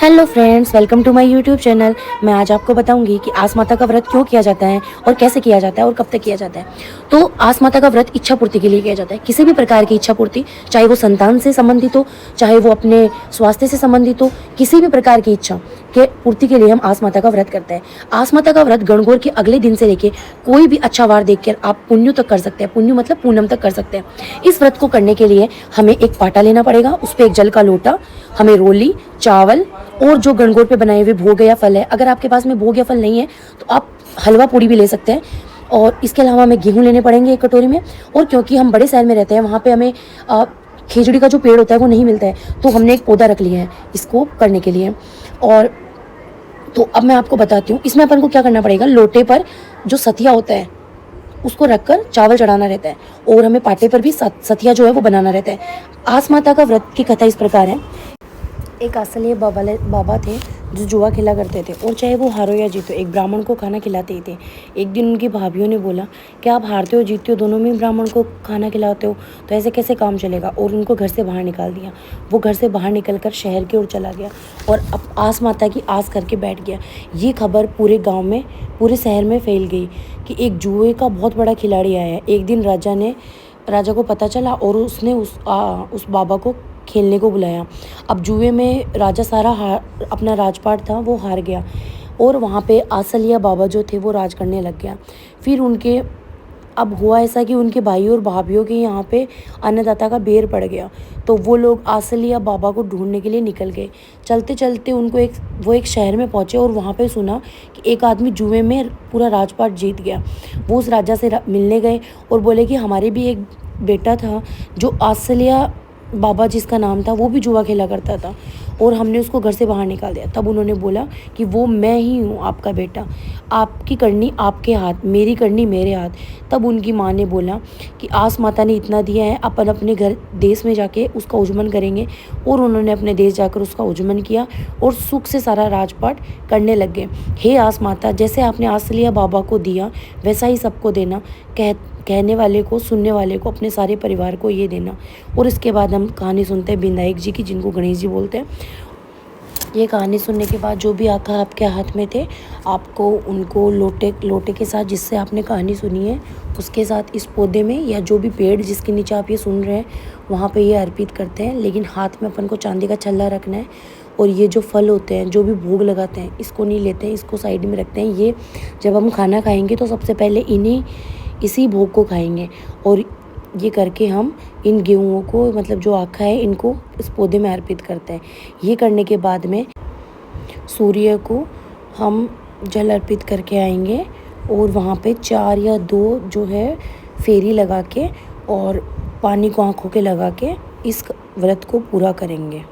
Hello friends, welcome to my YouTube channel. मैं आज आपको बताऊंगी कि आस माता का व्रत क्यों किया जाता है और कैसे किया जाता है और कब तक किया जाता है। तो आस माता का व्रत इच्छा पूर्ति के लिए किया जाता है। किसी भी प्रकार की इच्छा पूर्ति, चाहे वो संतान से संबंधित हो, चाहे वो अपने स्वास्थ्य से संबंधित हो, किसी भी प्रकार की इच्छा के पूर्ति के लिए हम आस माता का व्रत करते हैं। आस माता का व्रत गणगौर के अगले दिन से लेके कोई भी अच्छा वार देखकर आप पुण्य तक कर सकते हैं। पुण्य मतलब पूनम तक कर सकते हैं। इस व्रत को करने के लिए हमें एक पाटा लेना पड़ेगा, उस पर एक जल का लोटा, हमें रोली, चावल और जो गणगौर पे बनाए हुए भोग या फल है। अगर आपके पास में भोग या फल नहीं है तो आप हलवा पूड़ी भी ले सकते हैं। और इसके अलावा हमें गेहूं लेने पड़ेंगे एक कटोरी में। और क्योंकि हम बड़े शहर में रहते हैं, वहाँ पे हमें खिचड़ी का जो पेड़ होता है वो नहीं मिलता है, तो हमने एक पौधा रख लिया है इसको करने के लिए। और तो अब मैं आपको बताती हूँ इसमें अपन को क्या करना पड़ेगा। लोटे पर जो सतिया होता है उसको रखकर चावल चढ़ाना रहता है, और हमें पाटे पर भी सतिया जो है वो बनाना रहता है। आस माता का व्रत की कथा इस प्रकार है। एक असली बाबा थे जो जुआ खेला करते थे, और चाहे वो हारो या जीतो एक ब्राह्मण को खाना खिलाते ही थे। एक दिन उनकी भाभीियों ने बोला कि आप हारते हो जीतते हो दोनों में ब्राह्मण को खाना खिलाते हो, तो ऐसे कैसे काम चलेगा। और उनको घर से बाहर निकाल दिया। वो घर से बाहर निकलकर शहर की ओर चला गया और अब आस माता की आस करके बैठ गया। ये खबर पूरे गाँव में, पूरे शहर में फैल गई कि एक जुए का बहुत बड़ा खिलाड़ी आया है। एक दिन राजा को पता चला और उसने उस बाबा को खेलने को बुलाया। अब जुए में राजा सारा अपना राजपाट था वो हार गया, और वहाँ पे आसलिया बाबा जो थे वो राज करने लग गया। फिर उनके अब हुआ ऐसा कि उनके भाई और भाभीियों के यहाँ पे अन्नदाता का बेर पड़ गया, तो वो लोग आसलिया बाबा को ढूंढने के लिए निकल गए। चलते चलते वो एक शहर में पहुँचे, और वहाँ पे सुना कि एक आदमी जुए में पूरा राजपाट जीत गया। वो उस राजा से मिलने गए और बोले कि हमारे भी एक बेटा था जो आसलिया बाबा जिसका नाम था वो भी जुआ खेला करता था, और हमने उसको घर से बाहर निकाल दिया। तब उन्होंने बोला कि वो मैं ही हूँ आपका बेटा, आपकी करनी आपके हाथ, मेरी करनी मेरे हाथ। तब उनकी माँ ने बोला कि आस माता ने इतना दिया है, अपन अपने घर देश में जाके उसका उज्जमन करेंगे। और उन्होंने अपने देश जाकर उसका उज्जमन किया और सुख से सारा राजपाट करने लग गए। हे आस माता, जैसे आपने आसलिया बाबा को दिया वैसा ही सबको देना। कहने वाले को, सुनने वाले को, अपने सारे परिवार को ये देना। और इसके बाद हम कहानी सुनते हैं विनायक जी की, जिनको गणेश जी बोलते हैं। ये कहानी सुनने के बाद जो भी आका आपके हाथ में थे, आपको उनको लोटे के साथ, जिससे आपने कहानी सुनी है उसके साथ इस पौधे में, या जो भी पेड़ जिसके नीचे आप ये सुन रहे हैं वहाँ पे ये अर्पित करते हैं। लेकिन हाथ में अपन को चांदी का छल्ला रखना है। और ये जो फल होते हैं, जो भी भोग लगाते हैं, इसको नहीं लेते हैं, इसको साइड में रखते हैं। ये जब हम खाना खाएंगे तो सबसे पहले इसी भोग को खाएंगे। और ये करके हम इन गेहूँओं को, मतलब जो आखा है, इनको इस पौधे में अर्पित करते हैं। ये करने के बाद में सूर्य को हम जल अर्पित करके आएंगे, और वहाँ पे 4 या 2 जो है फेरी लगा के और पानी को आँखों के लगा के इस व्रत को पूरा करेंगे।